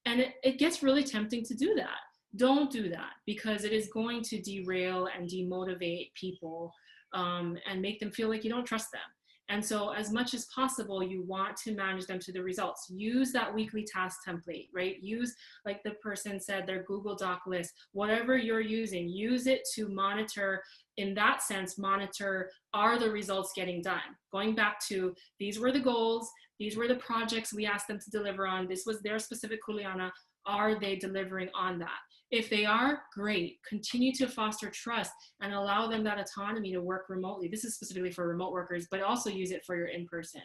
And it gets really tempting to do that. Don't do that, because it is going to derail and demotivate people and make them feel like you don't trust them. And so as much as possible, you want to manage them to the results. Use that weekly task template, right? Use, like the person said, their Google Doc list, whatever you're using, use it to monitor, in that sense, monitor, are the results getting done? Going back to, these were the goals, these were the projects we asked them to deliver on, this was their specific Kuleana, are they delivering on that? If they are, great. Continue to foster trust and allow them that autonomy to work remotely. This is specifically for remote workers, but also use it for your in-person.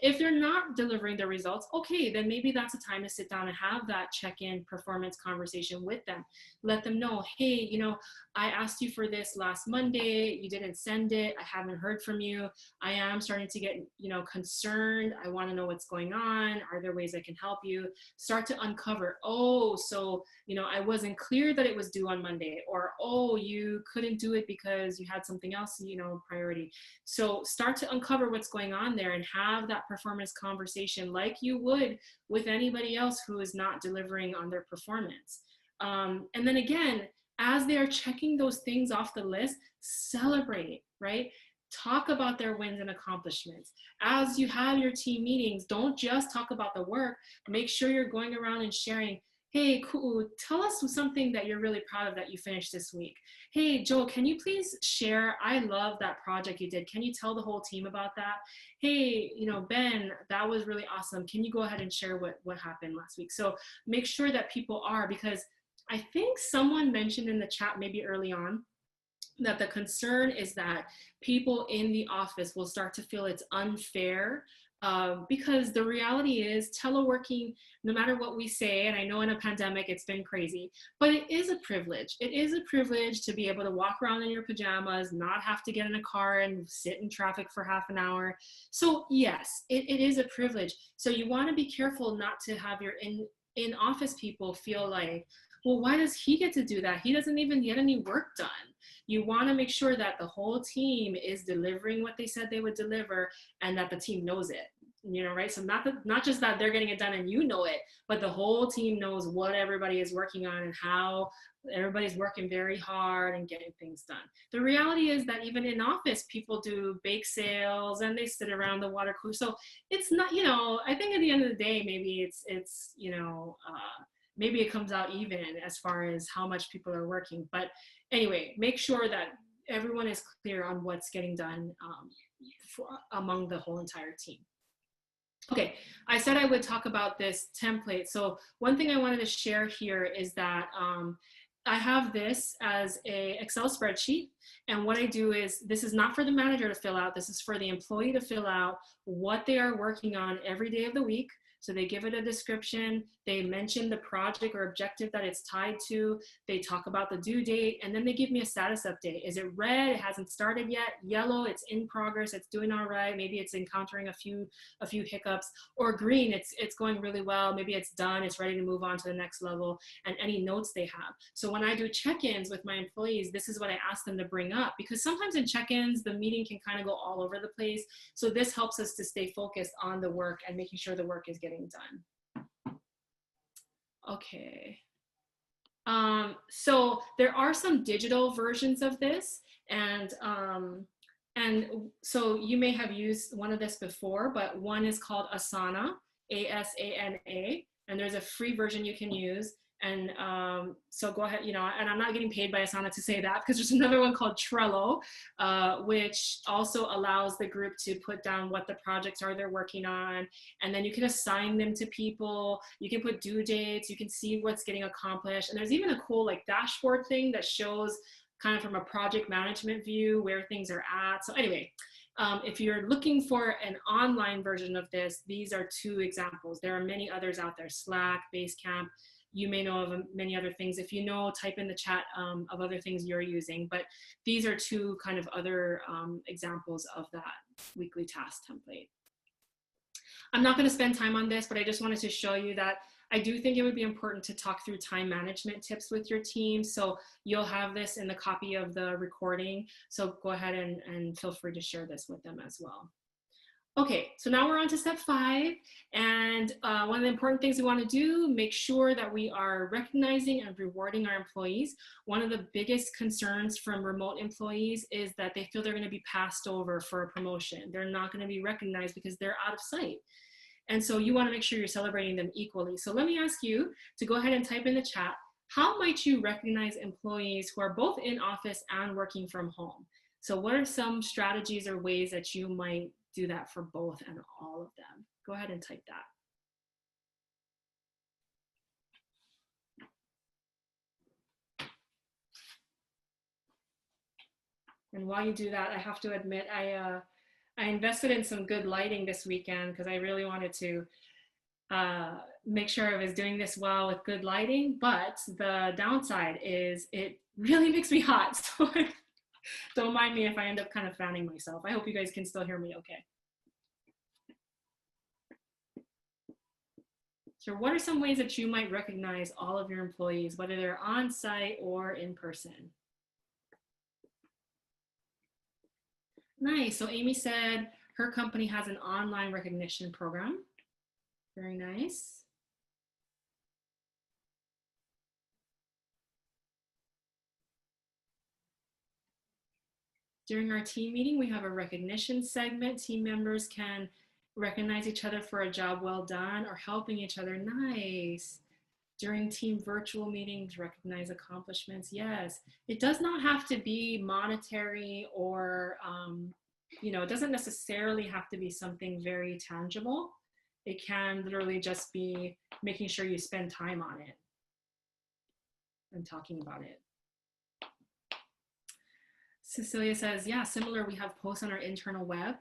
If they're not delivering the results, okay, then maybe that's a time to sit down and have that check-in performance conversation with them. Let them know, hey, you know, I asked you for this last Monday, you didn't send it, I haven't heard from you. I am starting to get, you know, concerned. I want to know what's going on. Are there ways I can help you? Start to uncover, oh, so, you know, I wasn't clear that it was due on Monday, or, oh, you couldn't do it because you had something else, you know, priority. So start to uncover what's going on there and have that performance conversation like you would with anybody else who is not delivering on their performance. And then again, as they are checking those things off the list, celebrate, right? Talk about their wins and accomplishments. As you have your team meetings, don't just talk about the work. Make sure you're going around and sharing, hey, Ku'u, tell us something that you're really proud of that you finished this week. Hey, Joel, can you please share? I love that project you did. Can you tell the whole team about that? Hey, you know, Ben, that was really awesome. Can you go ahead and share what happened last week? So make sure that people are, because I think someone mentioned in the chat maybe early on that the concern is that people in the office will start to feel it's unfair, because the reality is teleworking, no matter what we say, and I know in a pandemic it's been crazy, but it is a privilege. It is a privilege to be able to walk around in your pajamas, not have to get in a car and sit in traffic for half an hour. So yes, it is a privilege. So you want to be careful not to have your in-office people feel like, Well, why does he get to do that? He doesn't even get any work done. You want to make sure that the whole team is delivering what they said they would deliver and that the team knows it, right? So not just that they're getting it done and you know it, but the whole team knows what everybody is working on and how everybody's working very hard and getting things done. The reality is that even in office, people do bake sales and they sit around the water cooler. So it's not, I think at the end of the day, maybe maybe it comes out even as far as how much people are working. But anyway, make sure that everyone is clear on what's getting done among the whole entire team. Okay, I said I would talk about this template. So one thing I wanted to share here is that I have this as a Excel spreadsheet. And what I do is, this is not for the manager to fill out. This is for the employee to fill out what they are working on every day of the week. So they give it a description, they mention the project or objective that it's tied to, they talk about the due date, and then they give me a status update. Is it red? It hasn't started yet. Yellow, it's in progress, it's doing all right. Maybe it's encountering a few hiccups. Or green, it's going really well. Maybe it's done, it's ready to move on to the next level, and any notes they have. So when I do check-ins with my employees, this is what I ask them to bring up, because sometimes in check-ins, the meeting can kind of go all over the place. So this helps us to stay focused on the work and making sure the work is getting done. Okay. So there are some digital versions of this, and so you may have used one of this before, but one is called Asana, A-S-A-N-A, and there's a free version you can use. And so go ahead, and I'm not getting paid by Asana to say that, because there's another one called Trello, which also allows the group to put down what the projects are they're working on. And then you can assign them to people. You can put due dates. You can see what's getting accomplished. And there's even a cool dashboard thing that shows kind of from a project management view where things are at. So anyway, if you're looking for an online version of this, these are two examples. There are many others out there: Slack, Basecamp. You may know of many other things. If you know, type in the chat of other things you're using. But these are two kind of other examples of that weekly task template. I'm not going to spend time on this, but I just wanted to show you that I do think it would be important to talk through time management tips with your team. So you'll have this in the copy of the recording. So go ahead and feel free to share this with them as well. Okay, so now we're on to step 5, and one of the important things we want to do, make sure that we are recognizing and rewarding our employees. One of the biggest concerns from remote employees is that they feel they're going to be passed over for a promotion. They're not going to be recognized because they're out of sight. And so you want to make sure you're celebrating them equally. So let me ask you to go ahead and type in the chat, how might you recognize employees who are both in office and working from home? So what are some strategies or ways that you might do that for both and all of them? Go ahead and type that. And while you do that, I have to admit, I invested in some good lighting this weekend because I really wanted to make sure I was doing this well with good lighting, but the downside is it really makes me hot. So don't mind me if I end up kind of fanning myself. I hope you guys can still hear me okay. So what are some ways that you might recognize all of your employees, whether they're on site or in person? Nice. So Amy said her company has an online recognition program. Very nice. During our team meeting, we have a recognition segment. Team members can recognize each other for a job well done or helping each other. Nice. During team virtual meetings, recognize accomplishments. Yes, it does not have to be monetary or, it doesn't necessarily have to be something very tangible. It can literally just be making sure you spend time on it and talking about it. Cecilia says, yeah, similar. We have posts on our internal web.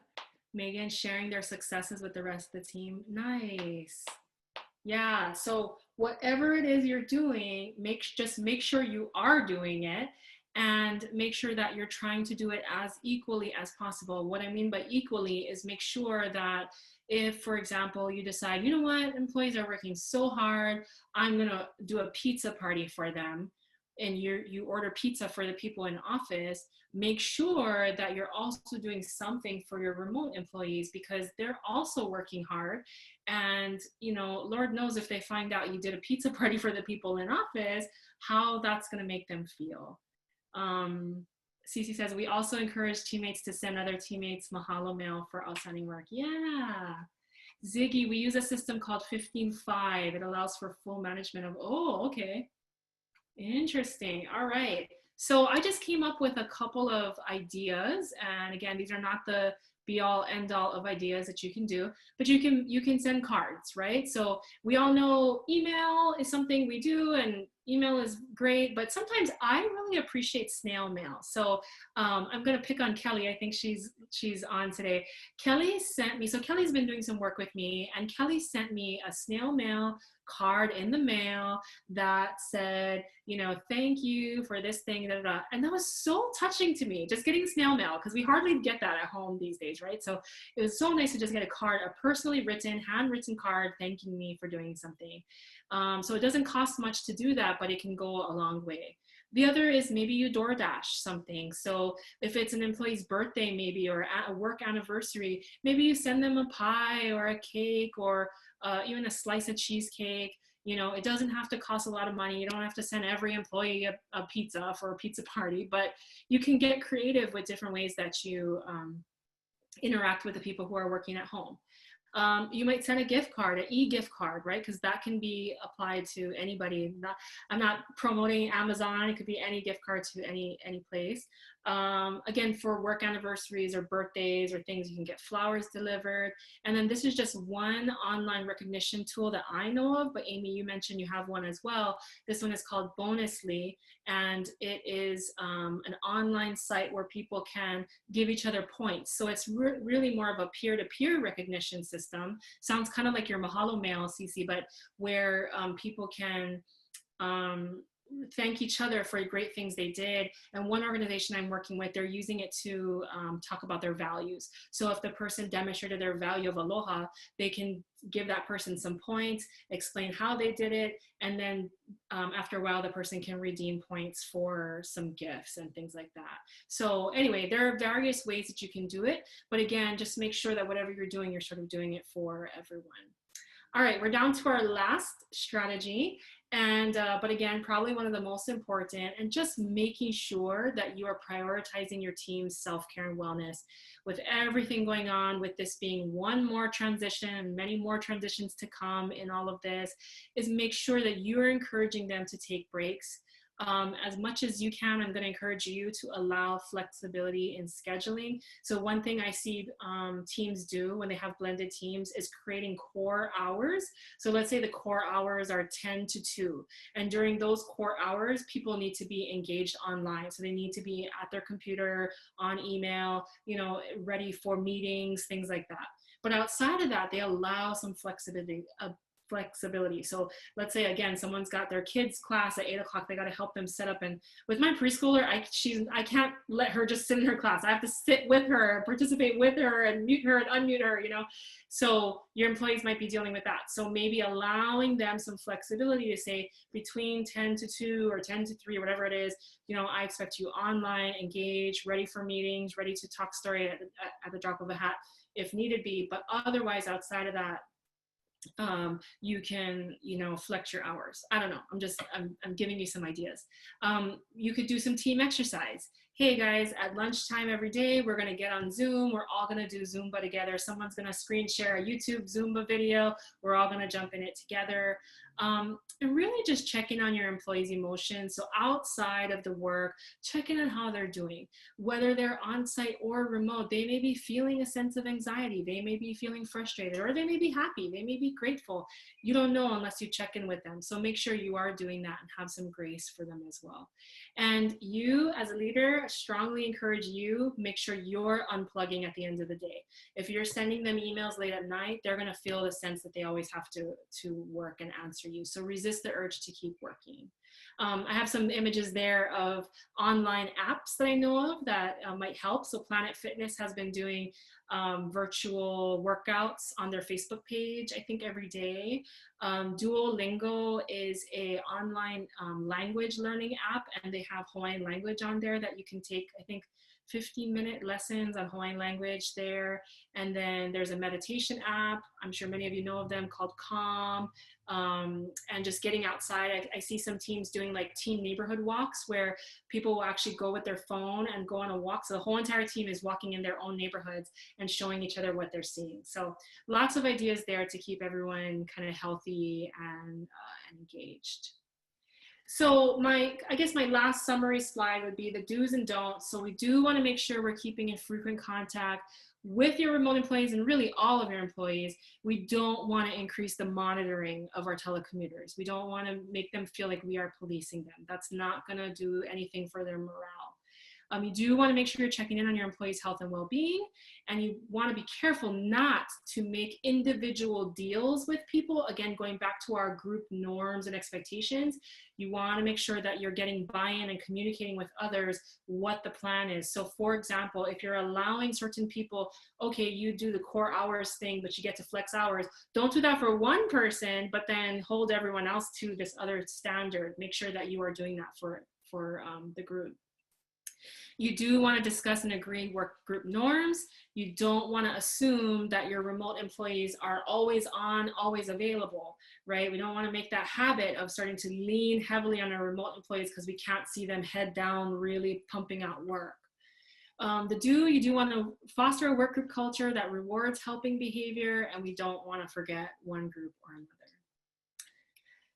Megan sharing their successes with the rest of the team. Nice. Yeah, so whatever it is you're doing, just make sure you are doing it and make sure that you're trying to do it as equally as possible. What I mean by equally is make sure that if, for example, you decide, you know what, employees are working so hard, I'm gonna do a pizza party for them, and you order pizza for the people in office, make sure that you're also doing something for your remote employees, because they're also working hard. And Lord knows if they find out you did a pizza party for the people in office, how that's going to make them feel. Cece says, we also encourage teammates to send other teammates mahalo mail for outstanding work. Yeah. Ziggy, we use a system called 15-5. It allows for full management of, oh, okay. Interesting. All right. So I just came up with a couple of ideas. And again, these are not the be all end all of ideas that you can do, but you can send cards, right? So we all know email is something we do, and email is great, but sometimes I really appreciate snail mail. So I'm going to pick on Kelly. I think she's on today. Kelly sent me, so Kelly's been doing some work with me, and Kelly sent me a snail mail card in the mail that said, thank you for this thing, da, da, da. And that was so touching to me, just getting snail mail, because we hardly get that at home these days, right? So it was so nice to just get a card, a personally written, handwritten card thanking me for doing something. So it doesn't cost much to do that, but it can go a long way. The other is maybe you DoorDash something. So if it's an employee's birthday, maybe, or a work anniversary, maybe you send them a pie or a cake, or even a slice of cheesecake. It doesn't have to cost a lot of money. You don't have to send every employee a pizza for a pizza party, but you can get creative with different ways that you interact with the people who are working at home. You might send a gift card, an e-gift card, right? Because that can be applied to anybody. I'm not promoting Amazon. It could be any gift card to any place. Again, for work anniversaries or birthdays or things, you can get flowers delivered. And then this is just one online recognition tool that I know of, but Amy, you mentioned you have one as well. This one is called Bonusly, and it is an online site where people can give each other points. So it's really more of a peer-to-peer recognition system. Sounds kind of like your Mahalo Mail, Cece, but where people can thank each other for great things they did. And one organization I'm working with, they're using it to talk about their values. So if the person demonstrated their value of aloha, they can give that person some points, explain how they did it, and then after a while, the person can redeem points for some gifts and things like that. So anyway, there are various ways that you can do it. But again, just make sure that whatever you're doing, you're sort of doing it for everyone. All right, we're down to our last strategy. And, but again, probably one of the most important, and just making sure that you are prioritizing your team's self-care and wellness. With everything going on, with this being one more transition, many more transitions to come in all of this, is make sure that you're encouraging them to take breaks. As much as you can, I'm going to encourage you to allow flexibility in scheduling. So one thing I see teams do when they have blended teams is creating core hours. So let's say the core hours are 10 to 2. And during those core hours, people need to be engaged online. So they need to be at their computer, on email, ready for meetings, things like that. But outside of that, they allow some flexibility. So let's say, again, someone's got their kids class at 8 o'clock, they got to help them set up. And with my preschooler, I can't let her just sit in her class. I have to sit with her, participate with her, and mute her and unmute her, So your employees might be dealing with that. So maybe allowing them some flexibility to say between 10 to 2 or 10 to 3, whatever it is, I expect you online, engaged, ready for meetings, ready to talk story at the drop of a hat if needed be. But otherwise, outside of that, you can, flex your hours. I don't know. I'm giving you some ideas. You could do some team exercise. Hey guys, at lunchtime every day, we're going to get on Zoom. We're all going to do Zumba together. Someone's going to screen share a YouTube Zumba video. We're all going to jump in it together. And really just checking on your employees' emotions. So outside of the work, checking on how they're doing. Whether they're on-site or remote, they may be feeling a sense of anxiety. They may be feeling frustrated, or they may be happy. They may be grateful. You don't know unless you check in with them. So make sure you are doing that and have some grace for them as well. And you, as a leader, strongly encourage you, make sure you're unplugging at the end of the day. If you're sending them emails late at night, they're going to feel the sense that they always have to work and answer you. So resist the urge to keep working. I have some images there of online apps that I know of that might help. So Planet Fitness has been doing virtual workouts on their Facebook page, I think every day. Duolingo is a online language learning app, and they have Hawaiian language on there that you can take, I think, 15-minute lessons on Hawaiian language there. And then there's a meditation app, I'm sure many of you know of them, called Calm. And just getting outside. I see some teams doing like team neighborhood walks where people will actually go with their phone and go on a walk. So the whole entire team is walking in their own neighborhoods and showing each other what they're seeing. So lots of ideas there to keep everyone kind of healthy and engaged. So I guess my last summary slide would be the do's and don'ts. So we do want to make sure we're keeping in frequent contact with your remote employees and really all of your employees. We don't want to increase the monitoring of our telecommuters. We don't want to make them feel like we are policing them. That's not going to do anything for their morale. You do want to make sure you're checking in on your employees' health and well-being, and you want to be careful not to make individual deals with people. Again, going back to our group norms and expectations, you want to make sure that you're getting buy-in and communicating with others what the plan is. So for example, if you're allowing certain people, okay, you do the core hours thing, but you get to flex hours, don't do that for one person, but then hold everyone else to this other standard. Make sure that you are doing that for the group. You do want to discuss and agree work group norms. You don't want to assume that your remote employees are always on, always available, right? We don't want to make that habit of starting to lean heavily on our remote employees because we can't see them head down really pumping out work. You do want to foster a work group culture that rewards helping behavior, and we don't want to forget one group or another.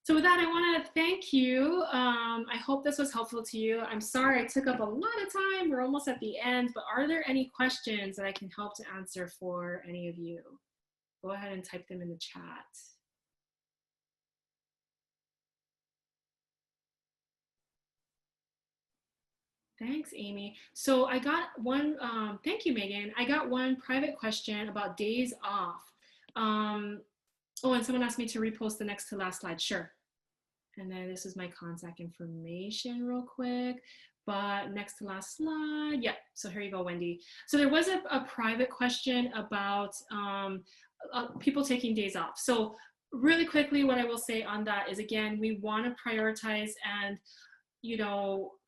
So with that, I want to thank you. I hope this was helpful to you. I'm sorry I took up a lot of time. We're almost at the end, but are there any questions that I can help to answer for any of you? Go ahead and type them in the chat. Thanks, Amy. So I got one, thank you, Megan. I got one private question about days off. Oh, and someone asked me to repost the next to last slide. Sure. And then this is my contact information real quick, but next to last slide. Yeah, so here you go, Wendy. So there was a private question about people taking days off. So really quickly, what I will say on that is, again, we want to prioritize and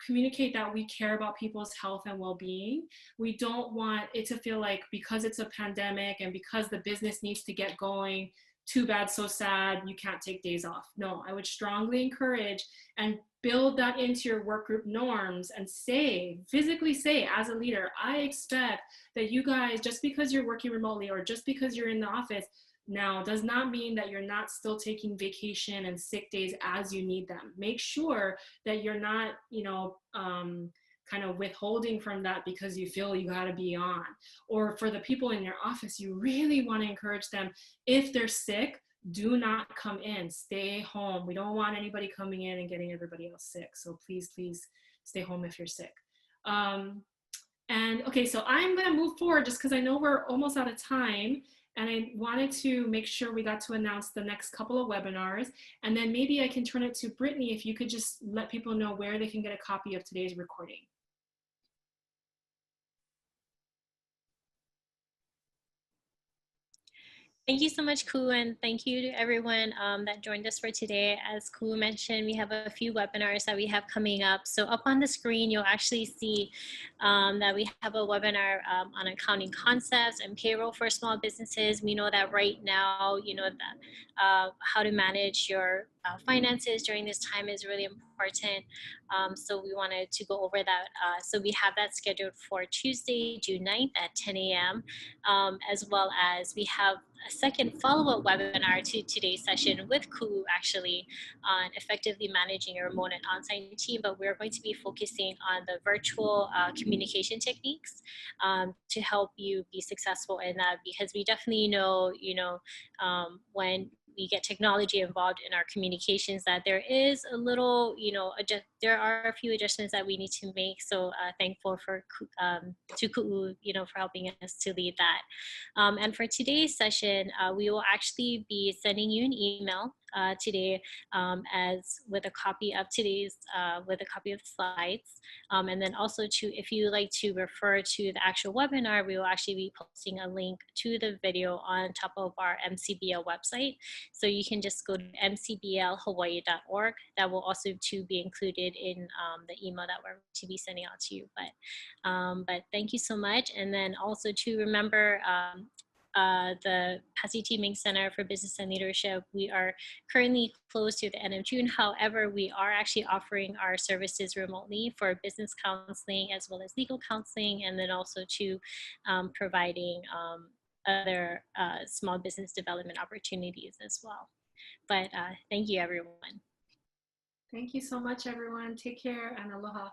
communicate that we care about people's health and well-being. We don't want it to feel like because it's a pandemic and because the business needs to get going, too bad, so sad, you can't take days off. No, I would strongly encourage and build that into your work group norms and physically say as a leader, I expect that you guys, just because you're working remotely or just because you're in the office now, does not mean that you're not still taking vacation and sick days as you need them. Make sure that you're not, kind of withholding from that because you feel you got to be on. Or for the people in your office, you really want to encourage them, if they're sick, do not come in, stay home. We don't want anybody coming in and getting everybody else sick. So please stay home if you're sick. And okay, so I'm going to move forward just because I know we're almost out of time. And I wanted to make sure we got to announce the next couple of webinars. And then maybe I can turn it to Brittany if you could just let people know where they can get a copy of today's recording. Thank you so much, Ku, and thank you to everyone that joined us for today. As Ku mentioned, we have a few webinars that we have coming up. So up on the screen, you'll actually see that we have a webinar on accounting concepts and payroll for small businesses. We know that right now, that how to manage your finances during this time is really important. So we wanted to go over that. So we have that scheduled for Tuesday, June 9th at 10 a.m. As well as we have a second follow-up webinar to today's session with Ku, actually, on effectively managing your remote and on-site team, but we're going to be focusing on the virtual communication techniques to help you be successful in that, because we definitely know, when we get technology involved in our communications, that there is a little, there are a few adjustments that we need to make. So thankful to Ku'u, for helping us to lead that. And for today's session, we will actually be sending you an email today as with a copy of today's, with a copy of the slides. And then also if you like to refer to the actual webinar, we will actually be posting a link to the video on top of our MCBL website. So you can just go to mcblhawaii.org. That will also be included in the email that we're to be sending out to you. But thank you so much. And then also to remember, the Passy T. Ming Center for Business and Leadership, we are currently closed to the end of June. However, we are actually offering our services remotely for business counseling as well as legal counseling, and then also to providing other small business development opportunities as well. But thank you, everyone. Thank you so much, everyone. Take care and aloha.